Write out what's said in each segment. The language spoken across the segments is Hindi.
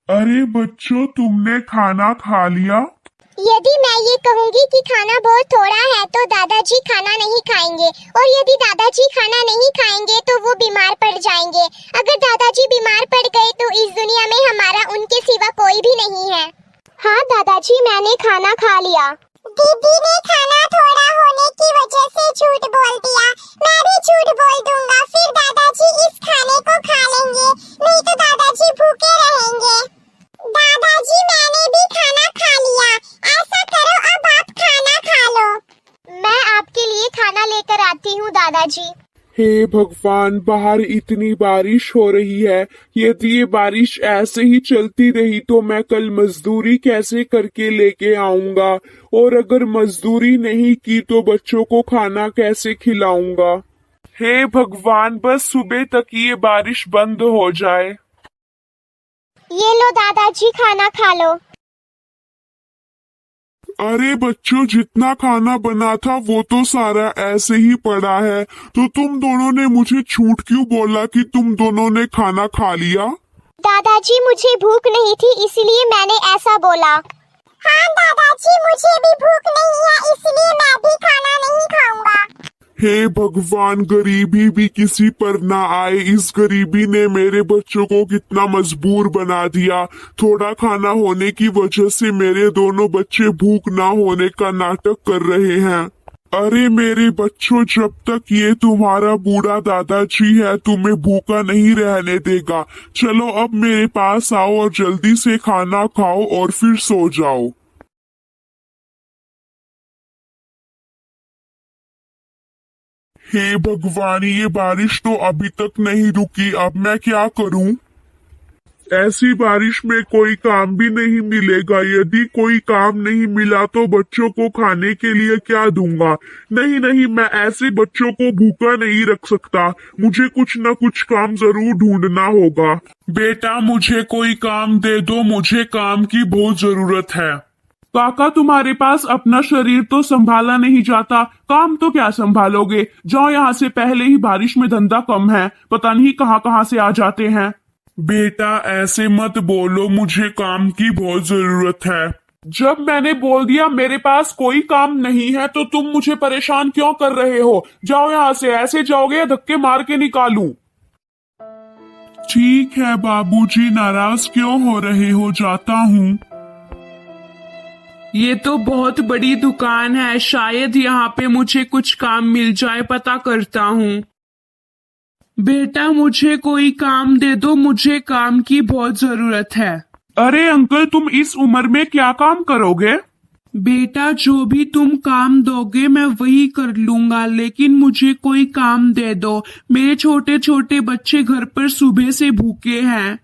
अरे बच्चों, तुमने खाना खा लिया? यदि मैं ये कहूँगी कि खाना बहुत थोड़ा है तो दादाजी खाना नहीं खाएंगे, और यदि दादाजी खाना नहीं खाएंगे तो वो बीमार पड़ जाएंगे। अगर दादाजी बीमार पड़ गए तो इस दुनिया में हमारा उनके सिवा कोई भी नहीं है। हाँ दादाजी, मैंने खाना खा लिया। दीदी ने खाना थोड़ा होने की वजह से झूठ बोल दिया। मैं भी झूठ बोल दूंगा, फिर दादाजी इस खाने को खा लेंगे, नहीं तो दादाजी भूखे रहेंगे। दादाजी, मैंने भी खाना खा लिया। ऐसा करो, अब आप खाना खा लो। मैं आपके लिए खाना लेकर आती हूँ दादाजी। हे भगवान, बाहर इतनी बारिश हो रही है। यदि ये बारिश ऐसे ही चलती रही तो मैं कल मजदूरी कैसे करके लेके आऊंगा, और अगर मजदूरी नहीं की तो बच्चों को खाना कैसे खिलाऊंगा। हे भगवान, बस सुबह तक ये बारिश बंद हो जाए। ये लो दादाजी, खाना खा लो। अरे बच्चों, जितना खाना बना था वो तो सारा ऐसे ही पड़ा है, तो तुम दोनों ने मुझे झूठ क्यों बोला कि तुम दोनों ने खाना खा लिया? दादाजी, मुझे भूख नहीं थी इसलिए मैंने ऐसा बोला। हाँ दादाजी, मुझे भी भूख नहीं है इसलिए मैं भी खाना नहीं खाऊंगा। हे भगवान, गरीबी भी किसी पर ना आए। इस गरीबी ने मेरे बच्चों को कितना मजबूर बना दिया। थोड़ा खाना होने की वजह से मेरे दोनों बच्चे भूख ना होने का नाटक कर रहे हैं। अरे मेरे बच्चों, जब तक ये तुम्हारा बूढ़ा दादाजी है तुम्हें भूखा नहीं रहने देगा। चलो अब मेरे पास आओ और जल्दी से खाना खाओ और फिर सो जाओ। हे भगवान, ये बारिश तो अभी तक नहीं रुकी। अब मैं क्या करूं? ऐसी बारिश में कोई काम भी नहीं मिलेगा। यदि कोई काम नहीं मिला तो बच्चों को खाने के लिए क्या दूंगा? नहीं नहीं, मैं ऐसे बच्चों को भूखा नहीं रख सकता। मुझे कुछ न कुछ काम जरूर ढूंढना होगा। बेटा, मुझे कोई काम दे दो, मुझे काम की बहुत जरूरत है। काका, तुम्हारे पास अपना शरीर तो संभाला नहीं जाता, काम तो क्या संभालोगे? जाओ यहाँ से, पहले ही बारिश में धंधा कम है, पता नहीं कहाँ कहाँ से आ जाते हैं। बेटा ऐसे मत बोलो, मुझे काम की बहुत जरूरत है। जब मैंने बोल दिया मेरे पास कोई काम नहीं है तो तुम मुझे परेशान क्यों कर रहे हो? जाओ यहाँ से, ऐसे जाओगे या धक्के मार के निकालूं? ठीक है बाबूजी, नाराज क्यों हो रहे हो? जाता हूँ। ये तो बहुत बड़ी दुकान है, शायद यहाँ पे मुझे कुछ काम मिल जाए, पता करता हूँ। बेटा, मुझे कोई काम दे दो, मुझे काम की बहुत जरूरत है। अरे अंकल, तुम इस उम्र में क्या काम करोगे? बेटा, जो भी तुम काम दोगे मैं वही कर लूंगा, लेकिन मुझे कोई काम दे दो। मेरे छोटे छोटे बच्चे घर पर सुबह से भूखे हैं।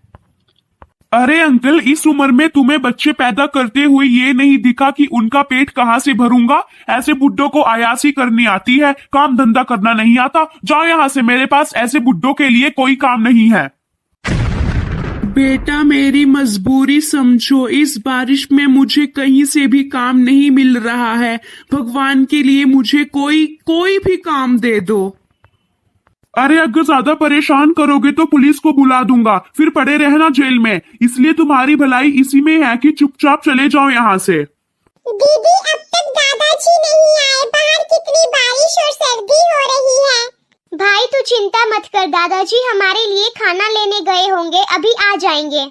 अरे अंकल, इस उम्र में तुम्हें बच्चे पैदा करते हुए ये नहीं दिखा कि उनका पेट कहाँ से भरूंगा? ऐसे बुड्ढों को अयासी करनी आती है, काम धंधा करना नहीं आता। जाओ यहाँ से, मेरे पास ऐसे बुड्ढों के लिए कोई काम नहीं है। बेटा, मेरी मजबूरी समझो, इस बारिश में मुझे कहीं से भी काम नहीं मिल रहा है। भगवान के लिए मुझे कोई भी काम दे दो। अरे अगर ज्यादा परेशान करोगे तो पुलिस को बुला दूंगा, फिर पड़े रहना जेल में। इसलिए तुम्हारी भलाई इसी में है कि चुपचाप चले जाओ यहाँ से। दीदी, अब तक दादाजी नहीं आए। बाहर कितनी बारिश और सर्दी हो रही है। भाई तू चिंता मत कर, दादाजी हमारे लिए खाना लेने गए होंगे, अभी आ जाएंगे।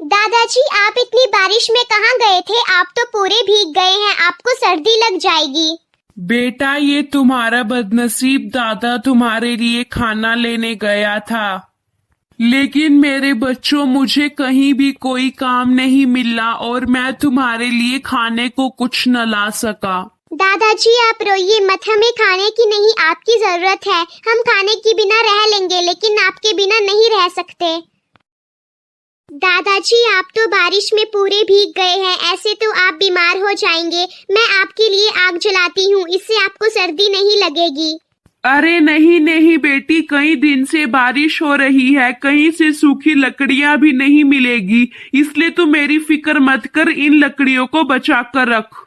दादाजी, आप इतनी बारिश में कहाँ गए थे? आप तो पूरे भीग गए हैं, आपको सर्दी लग जाएगी। बेटा, ये तुम्हारा बदनसीब दादा तुम्हारे लिए खाना लेने गया था, लेकिन मेरे बच्चों मुझे कहीं भी कोई काम नहीं मिला और मैं तुम्हारे लिए खाने को कुछ न ला सका। दादाजी आप रोइए मत, हमें खाने की नहीं आपकी जरूरत है। हम खाने के बिना रह लेंगे लेकिन आपके बिना नहीं रह सकते। दादाजी आप तो बारिश में पूरे भीग गए हैं, ऐसे तो आप बीमार हो जाएंगे। मैं आपके लिए आग जलाती हूँ, इससे आपको सर्दी नहीं लगेगी। अरे नहीं नहीं बेटी, कई दिन से बारिश हो रही है, कहीं से सूखी लकड़ियां भी नहीं मिलेगी, इसलिए तू मेरी फिक्र मत कर, इन लकड़ियों को बचा कर रख,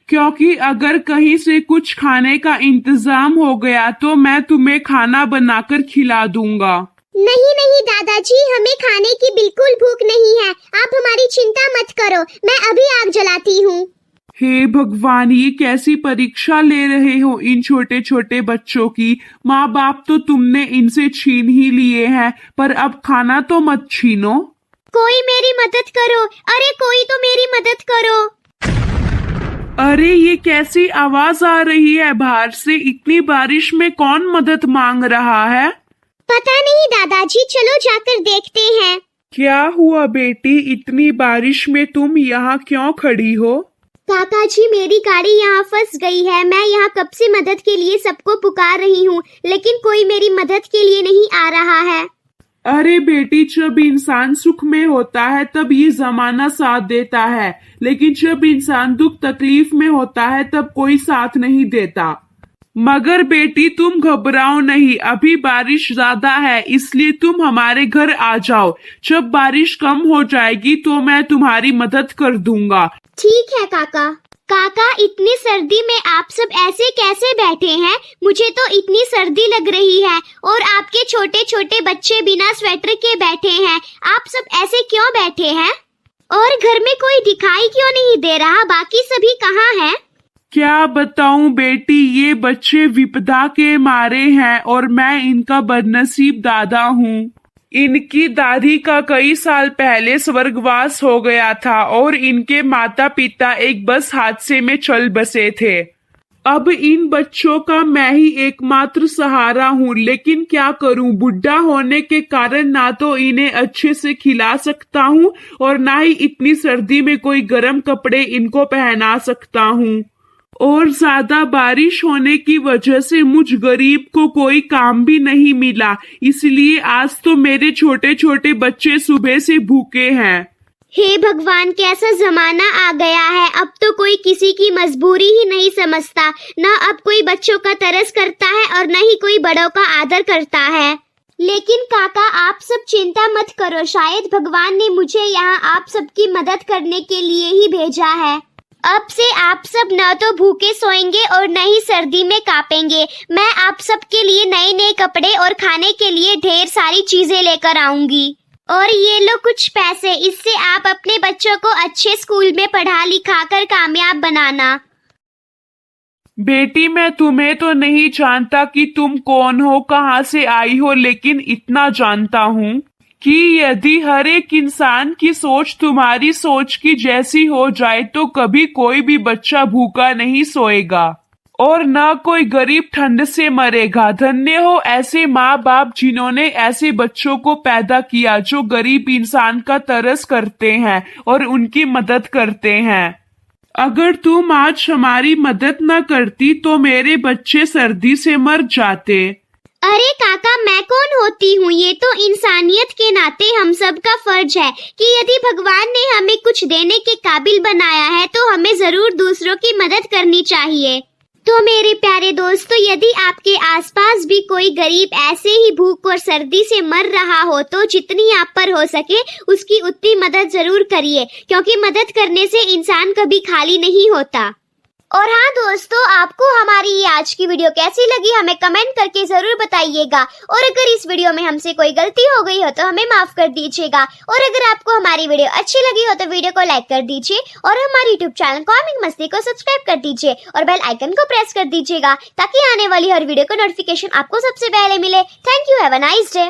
क्योंकि अगर कहीं से कुछ खाने का इंतजाम हो गया तो मैं तुम्हें खाना बनाकर खिला दूंगा। नहीं नहीं दादाजी, हमें खाने की बिल्कुल भूख नहीं करो, मैं अभी आग जलाती हूँ। हे भगवान, ये कैसी परीक्षा ले रहे हो इन छोटे छोटे बच्चों की। माँ बाप तो तुमने इनसे छीन ही लिए हैं, पर अब खाना तो मत छीनो। कोई मेरी मदद करो, अरे कोई तो मेरी मदद करो। अरे ये कैसी आवाज आ रही है बाहर से? इतनी बारिश में कौन मदद मांग रहा है? पता नहीं दादाजी, चलो जाकर देखते हैं। क्या हुआ बेटी, इतनी बारिश में तुम यहाँ क्यों खड़ी हो? काका जी, मेरी गाड़ी यहाँ फंस गई है। मैं यहाँ कब से मदद के लिए सबको पुकार रही हूँ, लेकिन कोई मेरी मदद के लिए नहीं आ रहा है। अरे बेटी, जब इंसान सुख में होता है तब ये जमाना साथ देता है, लेकिन जब इंसान दुख तकलीफ में होता है तब कोई साथ नहीं देता। मगर बेटी तुम घबराओ नहीं, अभी बारिश ज्यादा है इसलिए तुम हमारे घर आ जाओ। जब बारिश कम हो जाएगी तो मैं तुम्हारी मदद कर दूंगा। ठीक है काका। काका, इतनी सर्दी में आप सब ऐसे कैसे बैठे हैं? मुझे तो इतनी सर्दी लग रही है और आपके छोटे छोटे बच्चे बिना स्वेटर के बैठे हैं। आप सब ऐसे क्यों बैठे हैं? और घर में कोई दिखाई क्यों नहीं दे रहा? बाकी सभी कहाँ हैं? क्या बताऊं बेटी, ये बच्चे विपदा के मारे हैं और मैं इनका बदनसीब दादा हूँ। इनकी दादी का कई साल पहले स्वर्गवास हो गया था और इनके माता पिता एक बस हादसे में चल बसे थे। अब इन बच्चों का मैं ही एकमात्र सहारा हूँ, लेकिन क्या करूँ, बुढ़ा होने के कारण ना तो इन्हें अच्छे से खिला सकता हूँ और ना ही इतनी सर्दी में कोई गर्म कपड़े इनको पहना सकता हूँ। और ज्यादा बारिश होने की वजह से मुझ गरीब को कोई काम भी नहीं मिला, इसलिए आज तो मेरे छोटे छोटे बच्चे सुबह से भूखे हैं। हे भगवान, कैसा जमाना आ गया है। अब तो कोई किसी की मजबूरी ही नहीं समझता। न अब कोई बच्चों का तरस करता है और न ही कोई बड़ों का आदर करता है। लेकिन काका, आप सब चिंता मत करो, शायद भगवान ने मुझे यहाँ आप सबकी मदद करने के लिए ही भेजा है। अब से आप सब न तो भूखे सोएंगे और न ही सर्दी में कांपेंगे। मैं आप सब के लिए नए नए कपड़े और खाने के लिए ढेर सारी चीजें लेकर आऊंगी। और ये लो कुछ पैसे, इससे आप अपने बच्चों को अच्छे स्कूल में पढ़ा लिखा कर कामयाब बनाना। बेटी, मैं तुम्हें तो नहीं जानता कि तुम कौन हो, कहाँ से आई हो, लेकिन इतना जानता हूँ कि यदि हर एक इंसान की सोच तुम्हारी सोच की जैसी हो जाए तो कभी कोई भी बच्चा भूखा नहीं सोएगा और न कोई गरीब ठंड से मरेगा। धन्य हो ऐसे माँ बाप जिन्होंने ऐसे बच्चों को पैदा किया जो गरीब इंसान का तरस करते हैं और उनकी मदद करते हैं। अगर तुम आज हमारी मदद न करती तो मेरे बच्चे सर्दी से मर जाते। अरे काका, मैं कौन होती हूँ? ये तो इंसानियत के नाते हम सब का फर्ज है कि यदि भगवान ने हमें कुछ देने के काबिल बनाया है तो हमें जरूर दूसरों की मदद करनी चाहिए। तो मेरे प्यारे दोस्तों, यदि आपके आसपास भी कोई गरीब ऐसे ही भूख और सर्दी से मर रहा हो तो जितनी आप पर हो सके उसकी उतनी मदद जरूर करिए, क्योंकि मदद करने से इंसान कभी खाली नहीं होता। और हाँ दोस्तों, आपको हमारी ये आज की वीडियो कैसी लगी हमें कमेंट करके जरूर बताइएगा। और अगर इस वीडियो में हमसे कोई गलती हो गई हो तो हमें माफ कर दीजिएगा। और अगर आपको हमारी वीडियो अच्छी लगी हो तो वीडियो को लाइक कर दीजिए और हमारे यूट्यूब चैनल कॉमिक मस्ती को सब्सक्राइब कर दीजिए और बेल आइकन को प्रेस कर दीजिएगा ताकि आने वाली हर वीडियो का नोटिफिकेशन आपको सबसे पहले मिले। Thank you, have a nice day.